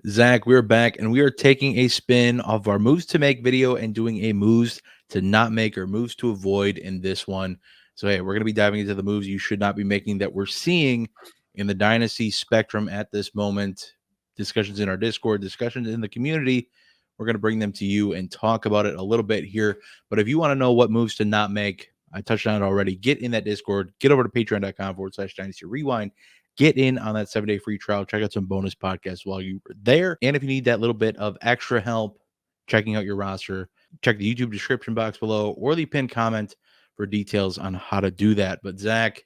Zach, we're back and we are taking a spin of our moves to make video and doing a moves to not make or moves to avoid in this one. So, hey, we're going to be diving into the moves you should not be making that we're seeing in the Dynasty spectrum at this moment. Discussions in our Discord, discussions in the community. We're going to bring them to you and talk about it a little bit here. But if you want to know what moves to not make, I touched on it already. Get in that Discord. Get over to patreon.com/Dynasty Rewind. Get in on that 7-day free trial. Check out some bonus podcasts while you're there. And if you need that little bit of extra help checking out your roster, check the YouTube description box below or the pinned comment for details on how to do that. But Zach,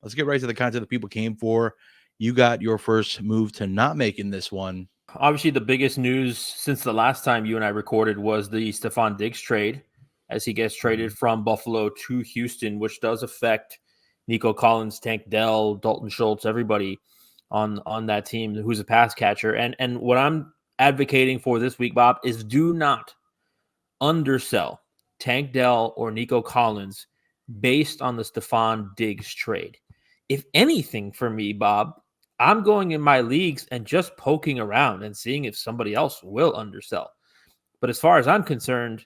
let's get right to the content that people came for. You got your first move to not make in this one. Obviously, the biggest news since the last time you and I recorded was the Stefon Diggs trade, as he gets traded from Buffalo to Houston, which does affect Nico Collins, Tank Dell, Dalton Schultz, everybody on that team who's a pass catcher. And what I'm advocating for this week, Bob, is do not undersell Tank Dell or Nico Collins based on the Stefon Diggs trade. If anything, for me, Bob, I'm going in my leagues and just poking around and seeing if somebody else will undersell. But as far as I'm concerned,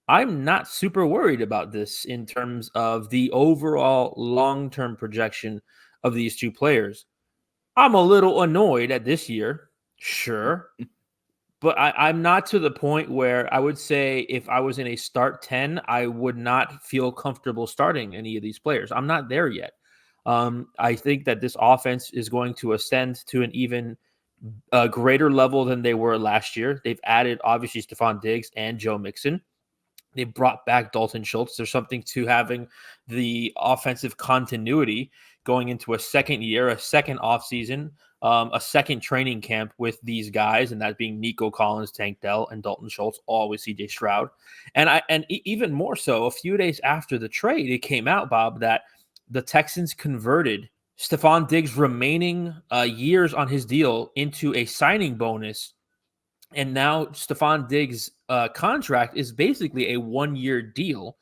I'm not super worried about this in terms of the overall long-term projection of these two players. I'm a little annoyed at this year, sure, but I'm not to the point where I would say if I was in a start 10, I would not feel comfortable starting any of these players. I'm not there yet. I think that this offense is going to ascend to an even greater level than they were last year. They've added, obviously, Stefon Diggs and Joe Mixon. They brought back Dalton Schultz. There's something to having the offensive continuity going into a second year, a second offseason, a second training camp with these guys, and that being Nico Collins, Tank Dell, and Dalton Schultz, all with CJ Stroud. And even more so, a few days after the trade, it came out, Bob, that the Texans converted Stefon Diggs' remaining years on his deal into a signing bonus. And now Stefon Diggs' contract is basically a one-year deal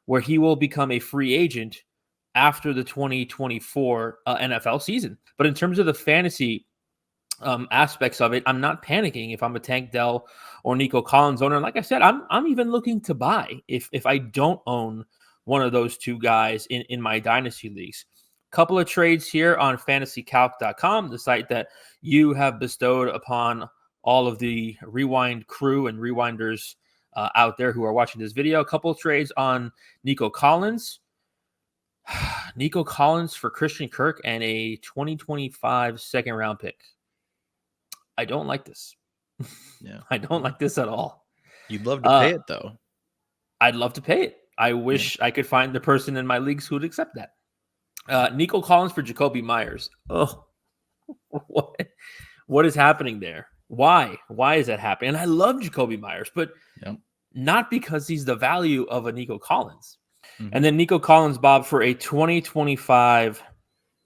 where he will become a free agent after the 2024 NFL season. But in terms of the fantasy aspects of it, I'm not panicking if I'm a Tank Dell or Nico Collins owner. And like I said, I'm even looking to buy if I don't own one of those two guys in my dynasty leagues. Couple of trades here on fantasycalc.com, the site that you have bestowed upon all of the Rewind crew and Rewinders out there who are watching this video. A couple of trades on Nico Collins. Nico Collins for Christian Kirk and a 2025 second round pick. I don't like this. Yeah, I don't like this at all. You'd love to pay it, though. I'd love to pay it. I wish I could find the person in my leagues who would accept that. Nico Collins for Jacoby Myers. Oh, what is happening there? Why? Why is that happening? And I love Jacoby Myers, but not because he's the value of a Nico Collins. Mm-hmm. And then Nico Collins, Bob, for a 2025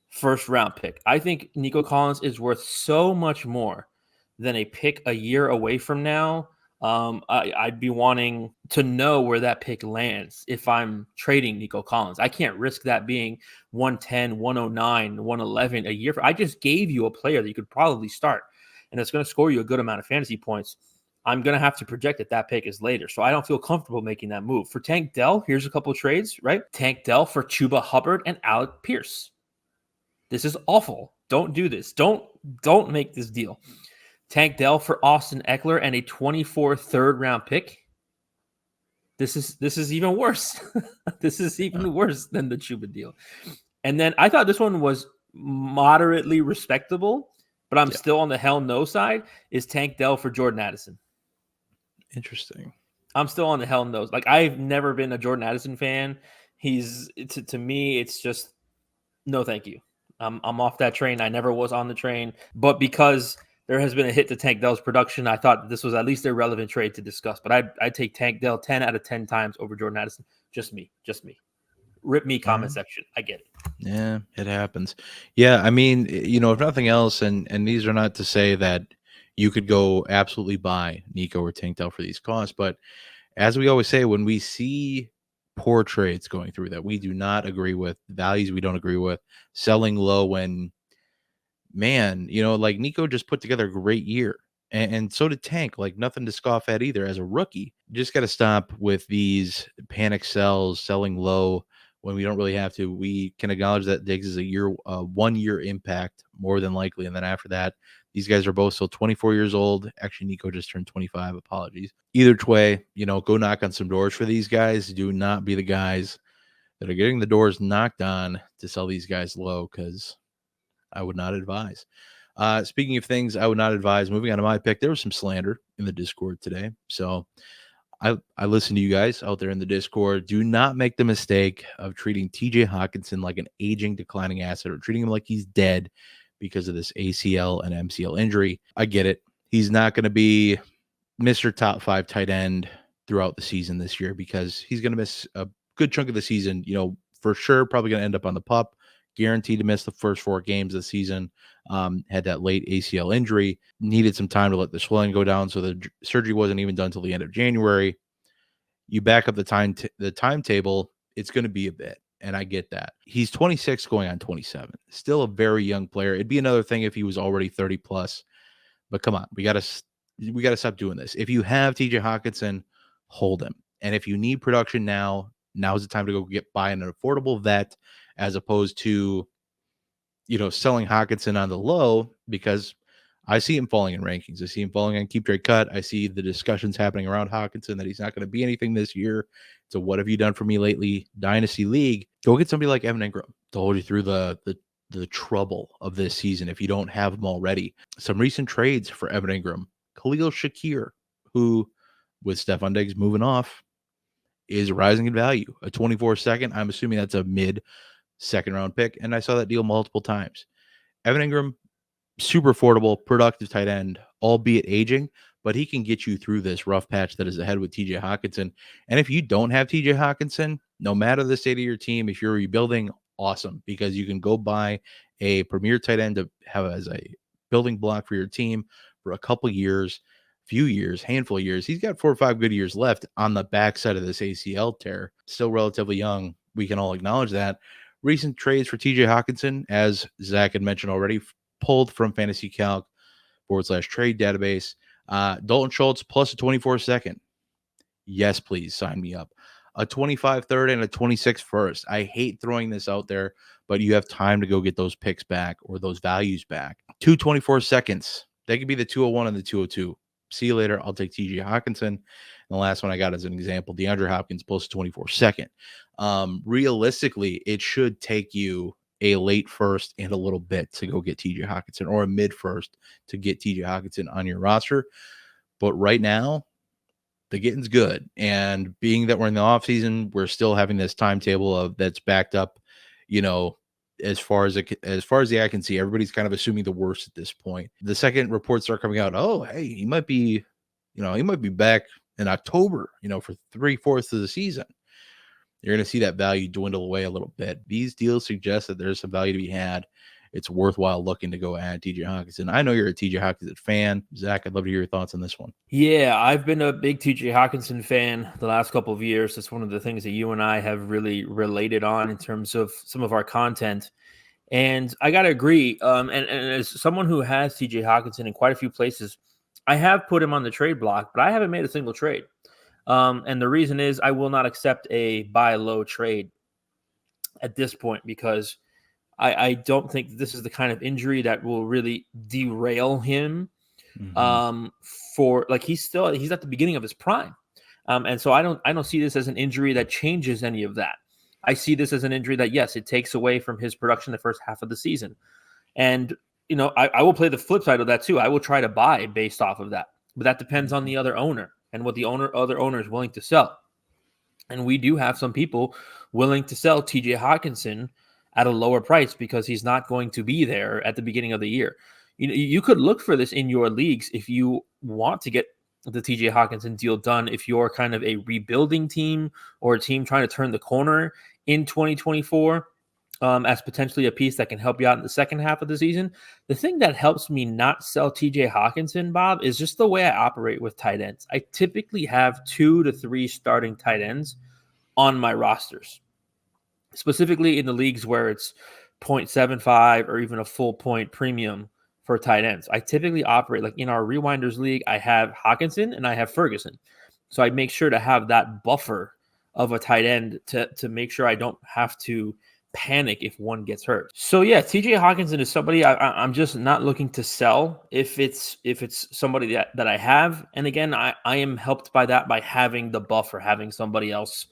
first round pick. I think Nico Collins is worth so much more than a pick a year away from now. I'd be wanting to know where that pick lands if I'm trading Nico Collins. I can't risk that being 110, 109, 111 a year. I just gave you a player that you could probably start, and it's going to score you a good amount of fantasy points. I'm going to have to project that pick is later, so I don't feel comfortable making that move. For Tank Dell, here's a couple of trades, right? Tank Dell for Chuba Hubbard and Alec Pierce. This is awful. Don't do this. Don't make this deal. Tank Dell for Austin Eckler and a 24 third-round pick. This is even worse. This is even worse than the Chuba deal. And then I thought this one was moderately respectable, but I'm still on the hell no side, is Tank Dell for Jordan Addison. Interesting. I'm still on the hell no. Like, I've never been a Jordan Addison fan. To me, it's just no thank you. I'm off that train. I never was on the train. But because there has been a hit to Tank Dell's production, I thought this was at least a relevant trade to discuss. But I'd take Tank Dell 10 out of 10 times over Jordan Addison. Just me. Rip me comment section. I get it. Yeah, it happens. Yeah, I mean, if nothing else, and these are not to say that you could go absolutely buy Nico or Tank Dell for these costs, but as we always say, when we see poor trades going through that we do not agree with, values we don't agree with, selling low when, man, like Nico just put together a great year. And so did Tank. Like, nothing to scoff at either as a rookie. Just got to stop with these panic sells, selling low when we don't really have to. We can acknowledge that Diggs is a 1 year impact more than likely. And then after that, these guys are both still 24 years old. Actually, Nico just turned 25. Apologies. Either way, go knock on some doors for these guys. Do not be the guys that are getting the doors knocked on to sell these guys low, because I would not advise. Speaking of things I would not advise, moving on to my pick, there was some slander in the Discord today. So I listen to you guys out there in the Discord. Do not make the mistake of treating TJ Hawkinson like an aging, declining asset, or treating him like he's dead because of this ACL and MCL injury. I get it. He's not going to be Mr. Top 5 tight end throughout the season this year, because he's going to miss a good chunk of the season, for sure. Probably going to end up on the PUP, guaranteed to miss the first 4 games of the season. Had that late ACL injury, needed some time to let the swelling go down, so the surgery wasn't even done until the end of January. You back up the timetable, it's going to be a bit, and I get that. He's 26 going on 27, still a very young player. It'd be another thing if he was already 30 plus, but come on, we got to stop doing this. If you have TJ Hawkinson, hold him. And if you need production now's the time to go buy an affordable vet, as opposed to, selling Hawkinson on the low, because I see him falling in rankings. I see him falling on Keep Trade Cut. I see the discussions happening around Hawkinson that he's not going to be anything this year. So what have you done for me lately? Dynasty League. Go get somebody like Evan Ingram to hold you through the trouble of this season if you don't have them already. Some recent trades for Evan Ingram. Khalil Shakir, who, with Stephon Diggs moving off, is rising in value. A 24-second. I'm assuming that's a mid-second round pick, and I saw that deal multiple times. Evan Ingram, super affordable, productive tight end, albeit aging, but he can get you through this rough patch that is ahead with TJ Hawkinson. And if you don't have TJ Hawkinson, no matter the state of your team, if you're rebuilding, awesome, because you can go buy a premier tight end to have as a building block for your team for a couple years, handful of years. He's got 4 or 5 good years left on the backside of this ACL tear. Still relatively young. We can all acknowledge that. Recent trades for TJ Hawkinson, as Zack had mentioned already, pulled from Fantasy Calc /trade database. Dalton Schultz plus a 24-second. Yes, please sign me up. A 25 third and a 26 first. I hate throwing this out there, but you have time to go get those picks back or those values back. 24 seconds. They could be the 201 and the 202. See you later. I'll take TJ Hawkinson. And the last one I got as an example, DeAndre Hopkins plus 24-second. Realistically, it should take you a late first and a little bit to go get TJ Hawkinson, or a mid first to get TJ Hawkinson on your roster. But right now, the getting's good. And being that we're in the offseason, we're still having this timetable of that's backed up, as far as the eye can see. Everybody's kind of assuming the worst at this point. The second reports start coming out, oh, hey, he might be back in October, for 3/4 of the season. You're going to see that value dwindle away a little bit. These deals suggest that there's some value to be had. It's worthwhile looking to go add TJ Hawkinson. I know you're a TJ Hawkinson fan. Zach, I'd love to hear your thoughts on this one. Yeah, I've been a big TJ Hawkinson fan the last couple of years. That's one of the things that you and I have really related on in terms of some of our content. And I got to agree. And as someone who has TJ Hawkinson in quite a few places, I have put him on the trade block, but I haven't made a single trade. And the reason is I will not accept a buy low trade at this point, because I don't think this is the kind of injury that will really derail him. For like, he's at the beginning of his prime. And so I don't see this as an injury that changes any of that. I see this as an injury that, yes, it takes away from his production the first half of the season. And, I will play the flip side of that too. I will try to buy based off of that, but that depends on the other owner and what the other owner is willing to sell. And we do have some people willing to sell TJ Hawkinson at a lower price because he's not going to be there at the beginning of the year. You could look for this in your leagues if you want to get the TJ Hawkinson deal done. If you're kind of a rebuilding team or a team trying to turn the corner in 2024, as potentially a piece that can help you out in the second half of the season. The thing that helps me not sell TJ Hawkinson, Bob, is just the way I operate with tight ends. I typically have 2 to 3 starting tight ends on my rosters, specifically in the leagues where it's 0.75 or even a full point premium for tight ends. I typically operate like in our Rewinders League, I have Hawkinson and I have Ferguson. So I make sure to have that buffer of a tight end to make sure I don't have to panic if one gets hurt. So yeah, TJ Hawkinson is somebody I'm just not looking to sell if it's somebody that I have. And again, I am helped by that by having the buffer, having somebody else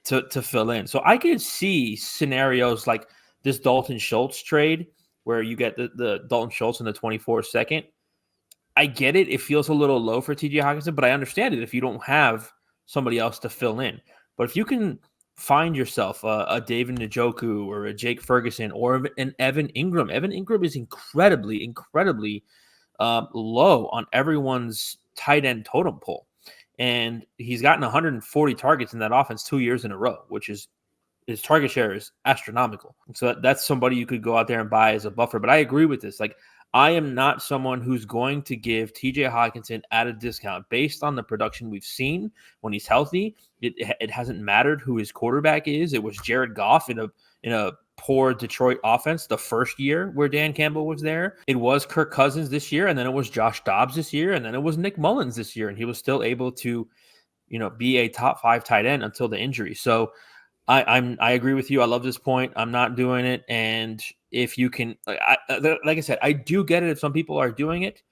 to fill in. So I could see scenarios like this Dalton Schultz trade where you get the Dalton Schultz in the 24th second. I get it. It feels a little low for TJ Hawkinson, but I understand it if you don't have somebody else to fill in. But if you can find yourself a David Njoku or a Jake Ferguson or an Evan Ingram. Evan Ingram is incredibly low on everyone's tight end totem pole. And he's gotten 140 targets in that offense 2 years in a row, which is his target share is astronomical. So that's somebody you could go out there and buy as a buffer. But I agree with this. Like, I am not someone who's going to give TJ Hawkinson at a discount based on the production we've seen when he's healthy. It hasn't mattered who his quarterback is. It was Jared Goff in a poor Detroit offense the first year where Dan Campbell was there. It was Kirk Cousins this year, and then it was Josh Dobbs this year, and then it was Nick Mullins this year, and he was still able to, be a top 5 tight end until the injury. So I agree with you. I love this point. I'm not doing it. And if you can, like I said, I do get it if some people are doing it,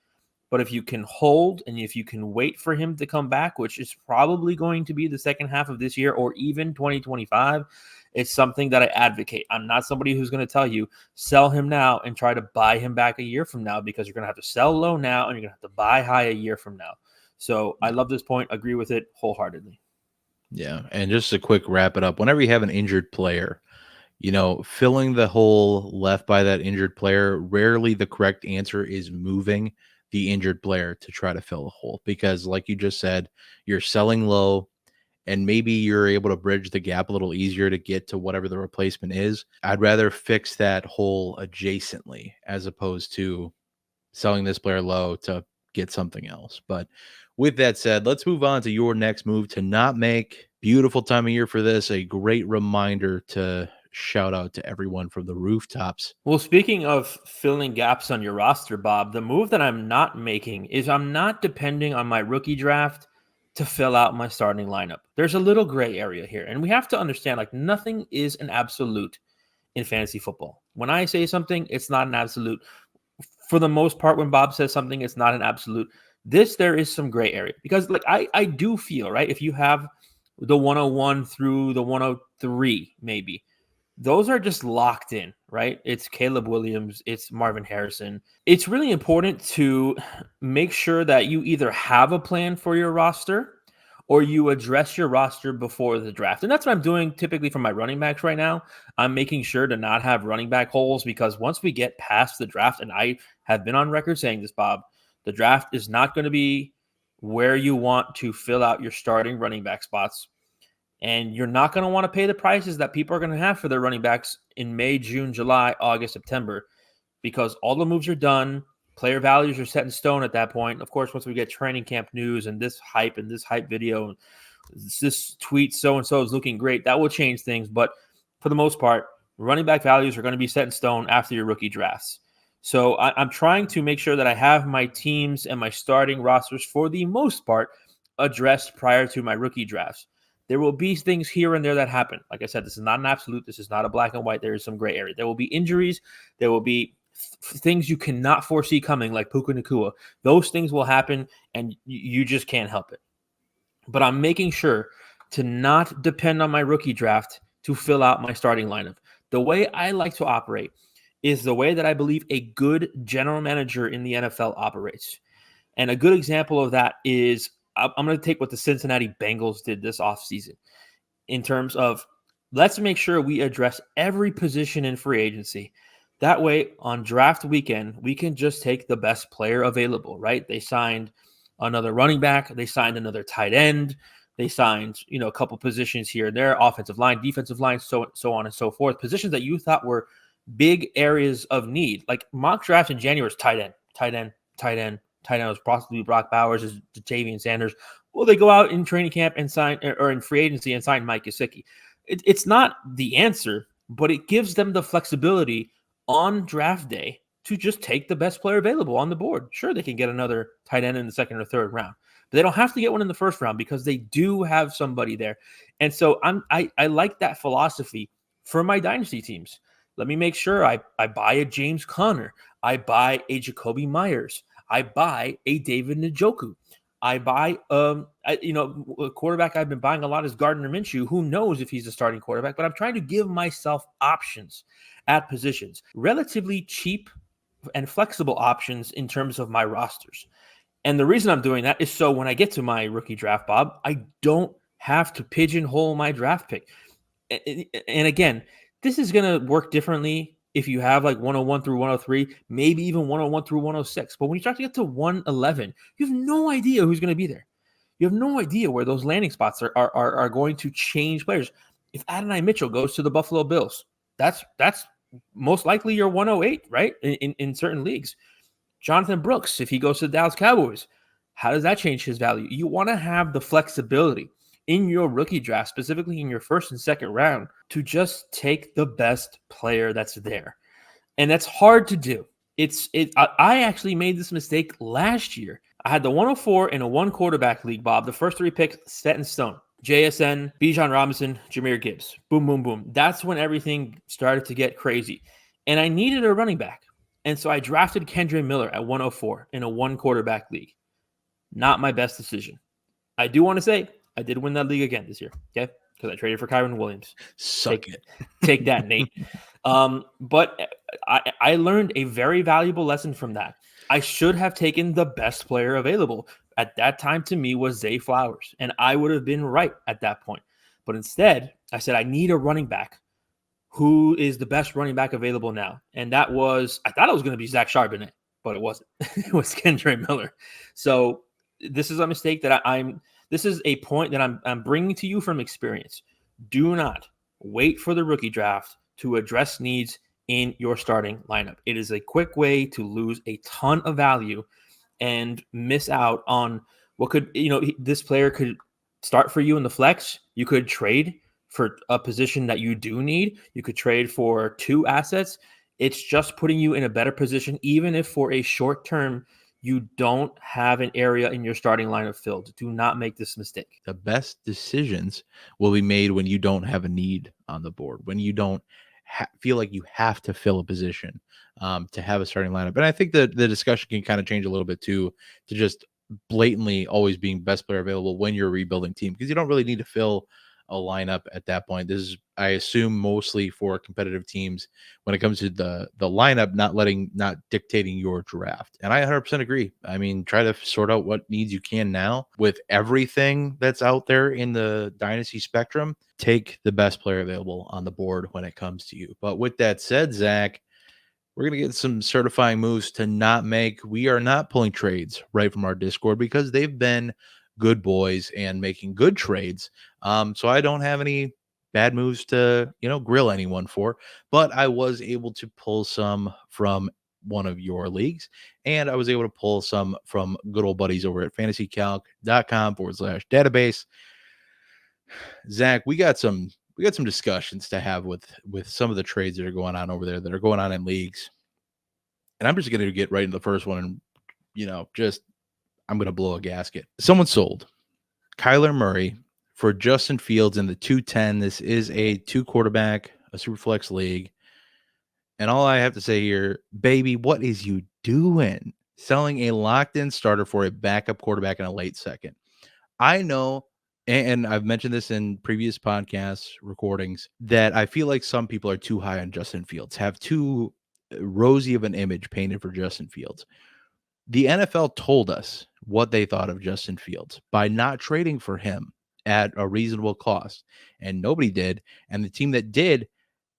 but if you can hold and if you can wait for him to come back, which is probably going to be the second half of this year or even 2025, it's something that I advocate. I'm not somebody who's going to tell you sell him now and try to buy him back a year from now, because you're going to have to sell low now and you're going to have to buy high a year from now. So I love this point. Agree with it wholeheartedly. Yeah, and just a quick wrap it up. Whenever you have an injured player, filling the hole left by that injured player, rarely the correct answer is moving the injured player to try to fill a hole, because like you just said, you're selling low and maybe you're able to bridge the gap a little easier to get to whatever the replacement is. I'd rather fix that hole adjacently as opposed to selling this player low to get something else. But with that said, let's move on to your next move to not make. Beautiful time of year for this. A great reminder to shout out to everyone from the rooftops. Well, speaking of filling gaps on your roster, Bob, the move that I'm not making is I'm not depending on my rookie draft to fill out my starting lineup. There's a little gray area here, and we have to understand, like, nothing is an absolute in fantasy football. When I say something, it's not an absolute. For the most part, when Bob says something, it's not an absolute. There is some gray area, because like I do feel, right, if you have the 101 through the 103, maybe those are just locked in, right? It's Caleb Williams, it's Marvin Harrison. It's really important to make sure that you either have a plan for your roster or you address your roster before the draft. And that's what I'm doing typically for my running backs right now. I'm making sure to not have running back holes, because once we get past the draft, and I have been on record saying this, Bob, the draft is not going to be where you want to fill out your starting running back spots. And you're not going to want to pay the prices that people are going to have for their running backs in May, June, July, August, September, because all the moves are done. Player values are set in stone at that point. Of course, once we get training camp news and this hype video, and this tweet so-and-so is looking great, that will change things. But for the most part, running back values are going to be set in stone after your rookie drafts. So I'm trying to make sure that I have my teams and my starting rosters, for the most part, addressed prior to my rookie drafts. There will be things here and there that happen. Like I said, this is not an absolute. This is not a black and white. There is some gray area. There will be injuries. There will be things you cannot foresee coming, like Puka Nacua. Those things will happen, and you just can't help it. But I'm making sure to not depend on my rookie draft to fill out my starting lineup. The way I like to operate is the way that I believe a good general manager in the NFL operates. And a good example of that is, I'm going to take what the Cincinnati Bengals did this offseason in terms of, let's make sure we address every position in free agency. That way, on draft weekend, we can just take the best player available, right? They signed another running back. They signed another tight end. They signed, a couple positions here and there, offensive line, defensive line, so on and so forth. Positions that you thought were big areas of need. Like mock drafts in January was tight end was possibly Brock Bowers, is Jatavian Sanders. Well, they go out in training camp and sign, or in free agency and sign Mike Gesicki. It's not the answer, but it gives them the flexibility on draft day to just take the best player available on the board. Sure, they can get another tight end in the second or third round, but they don't have to get one in the first round because they do have somebody there. And so I like that philosophy for my dynasty teams. Let me make sure I buy a James Conner. I buy a Jacoby Myers. I buy a David Njoku. I buy, a quarterback I've been buying a lot is Gardner Minshew. Who knows if he's a starting quarterback, but I'm trying to give myself options at positions, relatively cheap and flexible options in terms of my rosters. And the reason I'm doing that is so when I get to my rookie draft, Bob, I don't have to pigeonhole my draft pick. And again, this is going to work differently if you have like 101 through 103, maybe even 101 through 106. But when you start to get to 111, you have no idea who's going to be there. You have no idea where those landing spots are going to change players. If Adonai Mitchell goes to the Buffalo Bills, that's most likely your 108, right? In certain leagues. Jonathan Brooks, if he goes to the Dallas Cowboys, how does that change his value? You want to have the flexibility in your rookie draft, specifically in your first and second round, to just take the best player that's there. And that's hard to do. I actually made this mistake last year. I had the 104 in a one quarterback league, Bob. The first three picks set in stone. JSN, Bijan Robinson, Jahmyr Gibbs. Boom, boom, boom. That's when everything started to get crazy. And I needed a running back. And so I drafted Kendre Miller at 104 in a one quarterback league. Not my best decision. I do want to say I did win that league again this year, okay? Because I traded for Kyron Williams. Take that, Nate. But I learned a very valuable lesson from that. I should have taken the best player available. At that time, to me, was Zay Flowers, and I would have been right at that point. But instead, I said, I need a running back. Who is the best running back available now? And that was, I thought it was going to be Zach Charbonnet, but it wasn't. It was Kendre Miller. So this is a mistake that this is a point that I'm bringing to you from experience. Do not wait for the rookie draft to address needs in your starting lineup. It is a quick way to lose a ton of value and miss out on what could, this player could start for you in the flex. You could trade for a position that you do need. You could trade for two assets. It's just putting you in a better position, even if for a short term, you don't have an area in your starting lineup filled. Do not make this mistake. The best decisions will be made when you don't have a need on the board, when you don't feel like you have to fill a position to have a starting lineup. And I think that the discussion can kind of change a little bit too, to just blatantly always being best player available when you're a rebuilding team, because you don't really need to fill a lineup at that point. This is, I assume, mostly for competitive teams when it comes to the lineup, not dictating your draft. And I 100% agree. I mean, try to sort out what needs you can now with everything that's out there in the dynasty spectrum. Take the best player available on the board when it comes to you. But with that said, Zach, we're going to get some certifying moves to not make. We are not pulling trades right from our Discord because they've been good boys and making good trades. So I don't have any bad moves to, grill anyone for, but I was able to pull some from one of your leagues, and I was able to pull some from good old buddies over at fantasycalc.com/database. Zach, we got some discussions to have with some of the trades that are going on over there, that are going on in leagues. And I'm just going to get right into the first one and, I'm going to blow a gasket. Someone sold Kyler Murray for Justin Fields in the 210. This is a 2-quarterback, a Superflex league. And all I have to say here, baby, what is you doing? Selling a locked-in starter for a backup quarterback in a late second. I know, and I've mentioned this in previous podcast recordings, that I feel like some people are too high on Justin Fields, have too rosy of an image painted for Justin Fields. The NFL told us what they thought of Justin Fields by not trading for him at a reasonable cost, and nobody did. And the team that did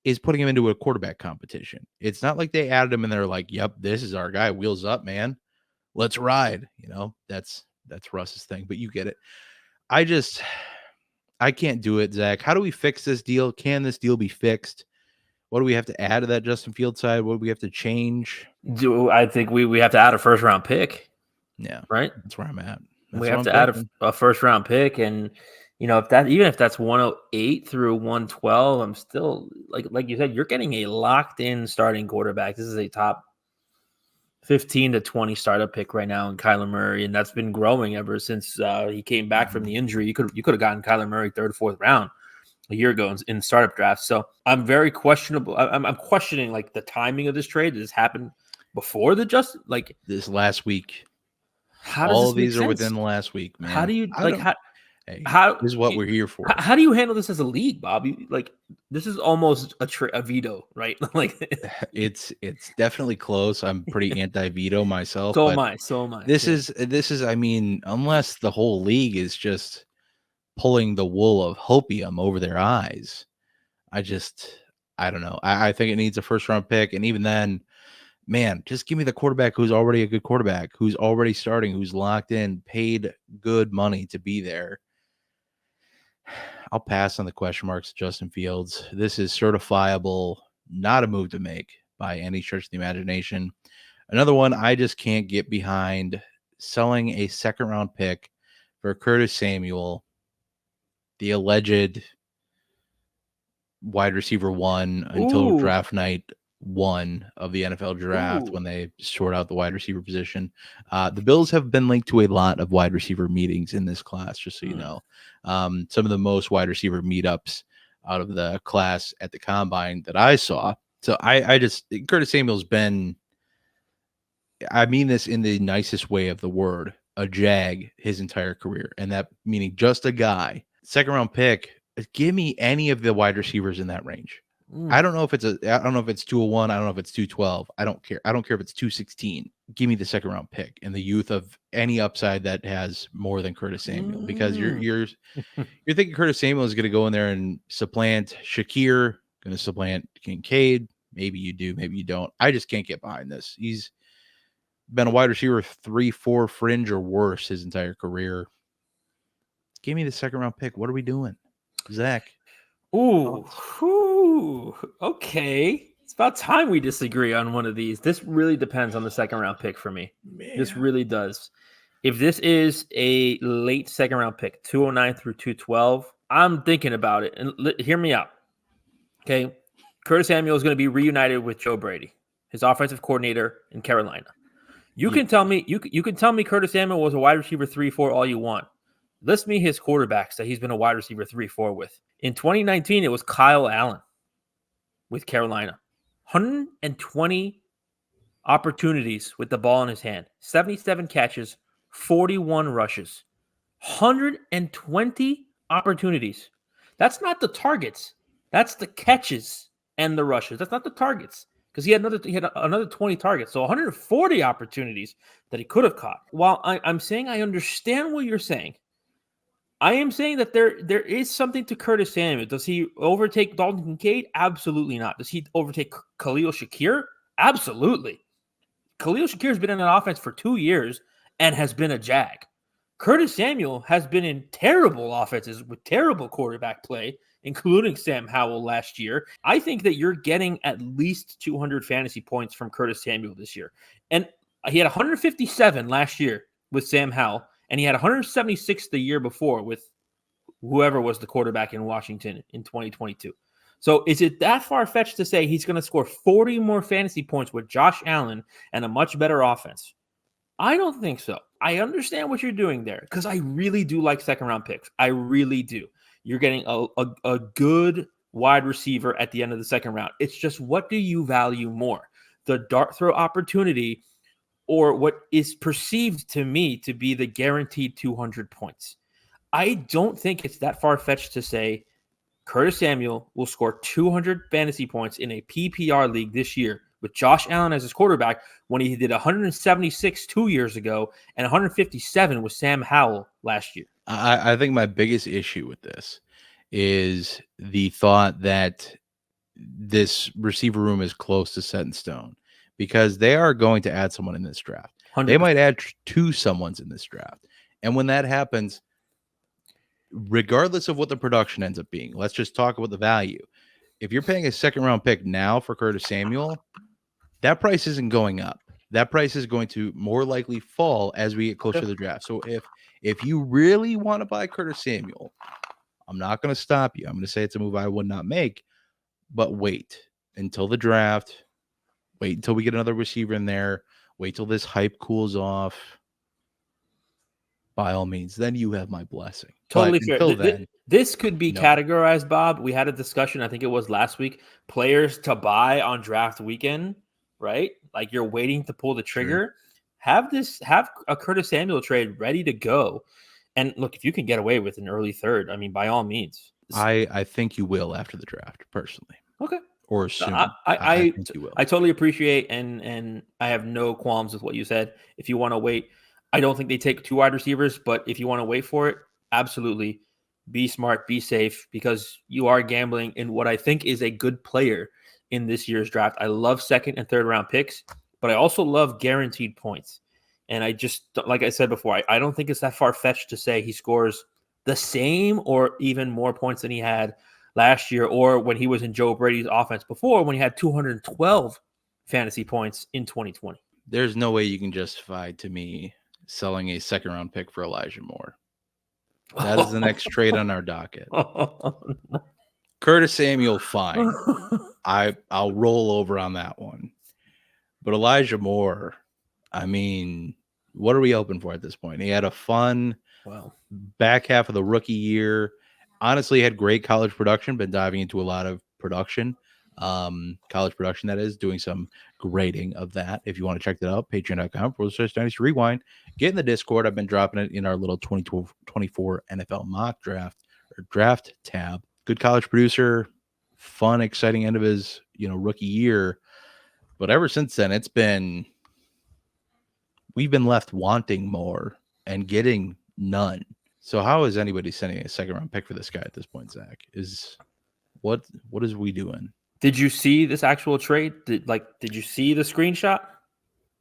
is putting him into a quarterback competition. It's not like they added him and they're like, yep, this is our guy. Wheels up, man. Let's ride. That's Russ's thing, but you get it. I can't do it, Zach. How do we fix this deal? Can this deal be fixed? What do we have to add to that Justin Fields side? What do we have to change? I think we have to add a first-round pick. Yeah. Right? That's where I'm at. We have to add a first-round pick, and if that's 108 through 112, I'm still like you said, you're getting a locked-in starting quarterback. This is a top 15 to 20 startup pick right now in Kyler Murray, and that's been growing ever since he came back from the injury. You could have gotten Kyler Murray third, fourth round a year ago in startup drafts. So I'm very questionable. I'm questioning like the timing of this trade. Did this happen before this last week? How does All this of make these are sense? within the last week, man. How do you Hey, how this is what we're here for. How do you handle this as a league, Bobby? Like this is almost a veto, right? Like it's definitely close. I'm pretty anti-veto myself, so but am I. So am I. this is I mean, unless the whole league is just pulling the wool of hopium over their eyes, I don't know. I think it needs a first round pick, and even then, man, just give me the quarterback who's already a good quarterback, who's already starting, who's locked in, paid good money to be there. I'll pass on the question marks, Justin Fields. This is certifiable, not a move to make by any stretch of the imagination. Another one I just can't get behind, selling a second round pick for Curtis Samuel, the alleged wide receiver 1 until Ooh. draft night 1 of the NFL draft, Ooh. when they sort out the wide receiver position. The Bills have been linked to a lot of wide receiver meetings in this class, just so you know. Some of the most wide receiver meetups out of the class at the combine that I saw. So I just, Curtis Samuel's been, I mean this in the nicest way of the word, a jag his entire career. And that meaning just a guy. Second round pick, give me any of the wide receivers in that range. I don't know if it's 201. I don't know if it's 212. I don't care. I don't care if it's 216. Give me the second round pick and the youth of any upside that has more than Curtis Samuel, because you're thinking Curtis Samuel is going to go in there and supplant Shakir, going to supplant Kincaid. Maybe you do, maybe you don't. I just can't get behind this. He's been a wide receiver 3-4 fringe or worse his entire career. Give me the second round pick. What are we doing, Zach? Ooh, okay. It's about time we disagree on one of these. This really depends on the second round pick for me. Man. This really does. If this is a late second round pick, 209 through 212, I'm thinking about it. And hear me out. Okay. Curtis Samuel is going to be reunited with Joe Brady, his offensive coordinator in Carolina. You can tell me you can tell me Curtis Samuel was a wide receiver 3-4 all you want. List me his quarterbacks that he's been a wide receiver 3-4 with. In 2019, it was Kyle Allen with Carolina. 120 opportunities with the ball in his hand. 77 catches, 41 rushes. 120 opportunities. That's not the targets. That's the catches and the rushes. That's not the targets. Because he had another 20 targets. So 140 opportunities that he could have caught. While I'm saying I understand what you're saying, I am saying that there is something to Curtis Samuel. Does he overtake Dalton Kincaid? Absolutely not. Does he overtake Khalil Shakir? Absolutely. Khalil Shakir has been in an offense for 2 years and has been a jag. Curtis Samuel has been in terrible offenses with terrible quarterback play, including Sam Howell last year. I think that you're getting at least 200 fantasy points from Curtis Samuel this year. And he had 157 last year with Sam Howell, and he had 176 the year before with whoever was the quarterback in Washington in 2022. So is it that far-fetched to say he's going to score 40 more fantasy points with Josh Allen and a much better offense? I don't think so. I understand what you're doing there because I really do like second-round picks. I really do. You're getting a good wide receiver at the end of the second round. It's just, what do you value more? The dart throw opportunity or what is perceived to me to be the guaranteed 200 points? I don't think it's that far-fetched to say Curtis Samuel will score 200 fantasy points in a PPR league this year with Josh Allen as his quarterback when he did 176 2 years ago and 157 with Sam Howell last year. I think my biggest issue with this is the thought that this receiver room is close to set in stone, because they are going to add someone in this draft. 100%. They might add 2 someones in this draft. And when that happens, regardless of what the production ends up being, let's just talk about the value. If you're paying a second round pick now for Curtis Samuel, that price isn't going up. That price is going to more likely fall as we get closer to the draft. So if you really want to buy Curtis Samuel, I'm not going to stop you. I'm going to say it's a move I would not make, but wait until the draft. Wait until we get another receiver in there. Wait till this hype cools off. By all means, then you have my blessing. Totally But fair. until then, This could be no. categorized, Bob. We had a discussion, I think it was last week, players to buy on draft weekend, right? Like you're waiting to pull the trigger. Have a Curtis Samuel trade ready to go. And look, if you can get away with an early third, I mean, by all means. I think you will after the draft, personally. Okay. Or soon. I think you will. I totally appreciate and I have no qualms with what you said. If you want to wait, I don't think they take 2 wide receivers, but if you want to wait for it, absolutely. Be smart, be safe, because you are gambling in what I think is a good player in this year's draft. I love second and third round picks, but I also love guaranteed points. And I just, like I said before, I don't think it's that far-fetched to say he scores the same or even more points than he had last year or when he was in Joe Brady's offense before, when he had 212 fantasy points in 2020. There's no way you can justify to me selling a second-round pick for Elijah Moore. That is the next trade on our docket. Curtis Samuel, fine. I'll roll over on that one. But Elijah Moore, I mean, what are we hoping for at this point? He had a fun back half of the rookie year. Honestly, had great college production, been diving into a lot of production. College production, that is, doing some grading of that. If you want to check that out, patreon.com/Dynasty Rewind. Get in the Discord. I've been dropping it in our little 2024 NFL mock draft or draft tab. Good college producer, fun, exciting end of his rookie year. But ever since then, we've been left wanting more and getting none. So how is anybody sending a second round pick for this guy at this point, Zach? What is we doing? Did you see this actual trade? Did you see the screenshot?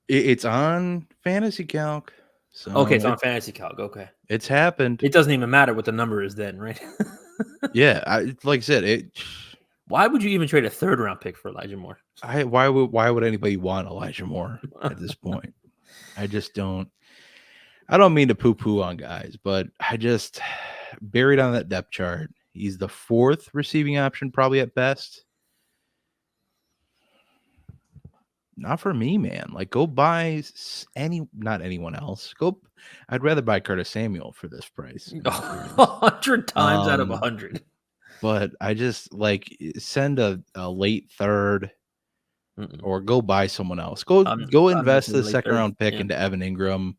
It's on Fantasy Calc. So okay, it's on Fantasy Calc. Okay. It's happened. It doesn't even matter what the number is then, right? Yeah, like I said, why would you even trade a third round pick for Elijah Moore? Why would anybody want Elijah Moore at this point? I just don't. I don't mean to poo-poo on guys, but I just buried on that depth chart. He's the 4th receiving option, probably at best. Not for me, man. Like, go buy not anyone else. I'd rather buy Curtis Samuel for this price. 100 times out of 100. But I just send a late third or go buy someone else. Go invest the second round pick into Evan Ingram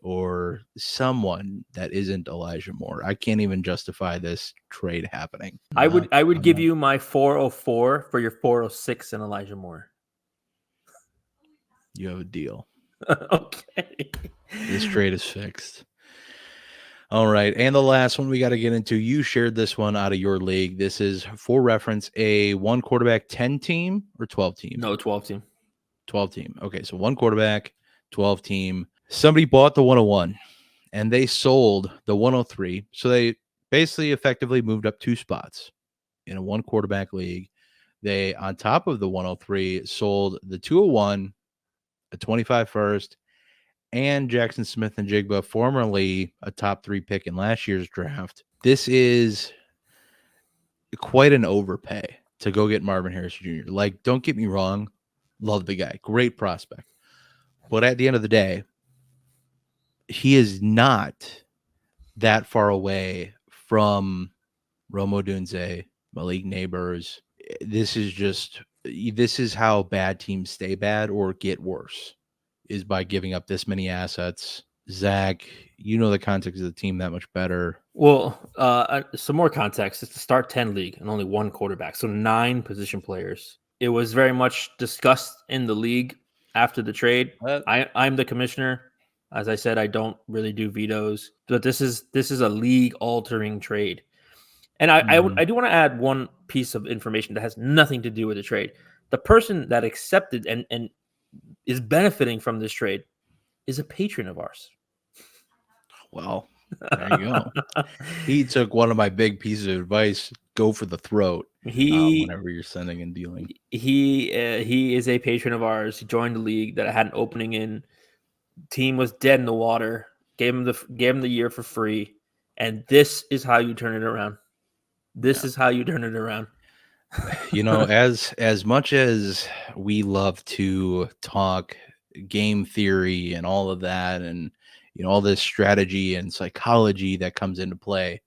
or someone that isn't Elijah Moore. I can't even justify this trade happening. I would give you my 404 for your 406 in Elijah Moore. You have a deal. Okay. This trade is fixed. All right. And the last one we got to get into, you shared this one out of your league. This is, for reference, a 1 quarterback 10 team or 12 team? No, 12 team. 12 team. Okay. So 1 quarterback, 12 team. Somebody bought the 101 and they sold the 103. So they basically effectively moved up 2 spots in a 1 quarterback league. They, on top of the 103, sold the 201, a 25 first, and Jackson Smith and Jigba, formerly a top 3 pick in last year's draft. This is quite an overpay to go get Marvin Harrison Jr. Like, don't get me wrong. Love the guy. Great prospect. But at the end of the day, he is not that far away from Rome Odunze, Malik Neighbors. This is how bad teams stay bad or get worse, is by giving up this many assets. Zack, you know the context of the team that much better. Well, some more context. It's the start 10 league and only 1 quarterback, so 9 position players. It was very much discussed in the league after the trade. I'm the commissioner. As I said, I don't really do vetoes, but this is a league-altering trade. And I do want to add one piece of information that has nothing to do with the trade. The person that accepted and is benefiting from this trade is a patron of ours. Well, there you go. He took one of my big pieces of advice: go for the throat. Whenever you're sending and dealing. He is a patron of ours. He joined the league that had an opening in. Team was dead in the water. Gave him the year for free, and this is how you turn it around. Is how you turn it around. As much as we love to talk game theory and all of that, and all this strategy and psychology that comes into play,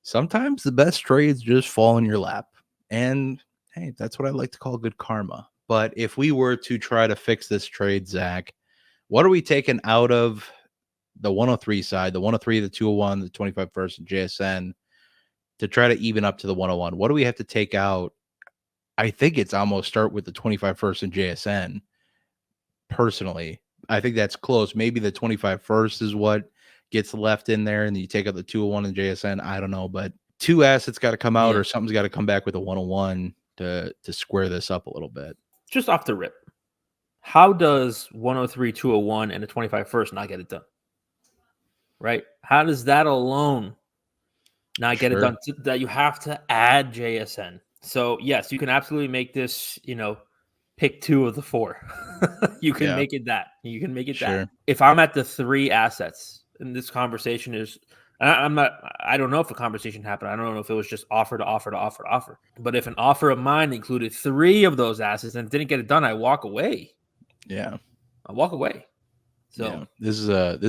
sometimes the best trades just fall in your lap. And hey, that's what I like to call good karma. But if we were to try to fix this trade, Zach, what are we taking out of the 103 side, the 103, the 201, the 25 first, and JSN to try to even up to the 101? What do we have to take out? I think it's almost start with the 25 first and JSN. Personally, I think that's close. Maybe the 25 first is what gets left in there, and then you take out the 201 and JSN. I don't know, but two assets got to come out, or something's got to come back with a 101 to square this up a little bit. Just off the rip, how does 103, 201, and a 25 first not get it done? Right? How does that alone not get it done? That you have to add JSN. So yes, you can absolutely make this, pick 2 of the 4. You can make it that. You can make it that. If I'm at the 3 assets, and this conversation is, I don't know if a conversation happened. I don't know if it was just offer to offer to offer to offer. But if an offer of mine included 3 of those assets and didn't get it done, I walk away. Yeah. I walk away. So this is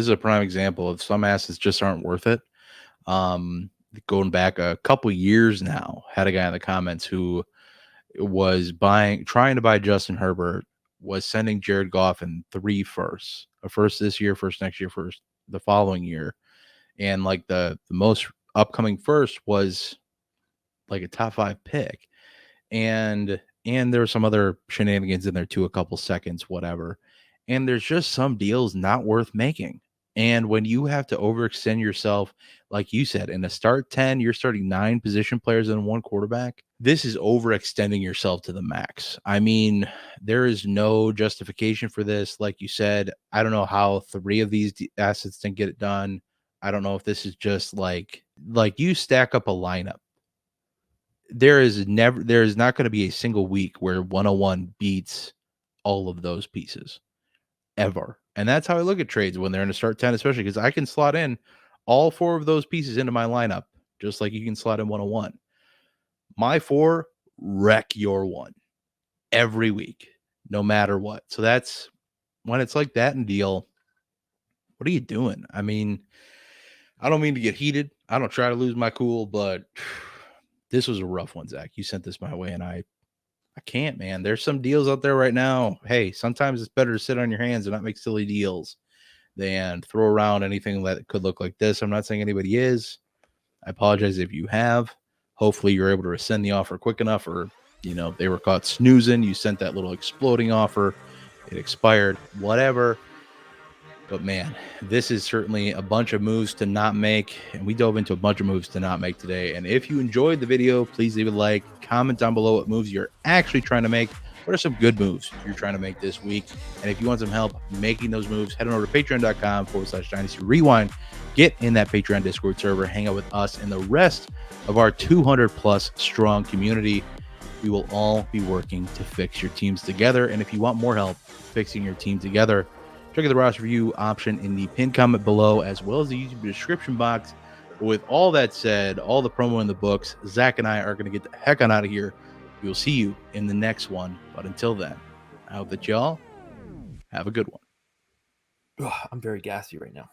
a prime example of some assets just aren't worth it. Going back a couple years now, had a guy in the comments who was trying to buy Justin Herbert, was sending Jared Goff in 3 firsts, a first this year, first next year, first the following year. And like the most upcoming first was like a top 5 pick. And there were some other shenanigans in there too, a couple seconds, whatever. And there's just some deals not worth making. And when you have to overextend yourself, like you said, in a start 10, you're starting 9 position players and 1 quarterback. This is overextending yourself to the max. I mean, there is no justification for this. Like you said, I don't know how 3 of these assets didn't get it done. I don't know if this is just like you stack up a lineup. There is not going to be a single week where 101 beats all of those pieces ever. And that's how I look at trades when they're in a start 10, especially because I can slot in all 4 of those pieces into my lineup, just like you can slot in 101. My 4 wreck your 1 every week, no matter what. So that's when it's like that in deal. What are you doing? I mean, I don't mean to get heated. I don't try to lose my cool, but this was a rough one, Zach. You sent this my way, and I can't, man. There's some deals out there right now. Hey, sometimes it's better to sit on your hands and not make silly deals than throw around anything that could look like this. I'm not saying anybody is. I apologize if you have. Hopefully you're able to rescind the offer quick enough, or, they were caught snoozing. You sent that little exploding offer. It expired, whatever. But man, this is certainly a bunch of moves to not make, and we dove into a bunch of moves to not make today. And if you enjoyed the video, please leave a like, comment down below what moves you're actually trying to make. What are some good moves you're trying to make this week? And if you want some help making those moves, head on over to patreon.com/Dynasty Rewind. Get in that Patreon Discord server, hang out with us and the rest of our 200+ strong community. We will all be working to fix your teams together. And if you want more help fixing your team together, check out the roster review option in the pinned comment below, as well as the YouTube description box. But with all that said, all the promo in the books, Zach and I are going to get the heck on out of here. We will see you in the next one. But until then, I hope that y'all have a good one. I'm very gassy right now.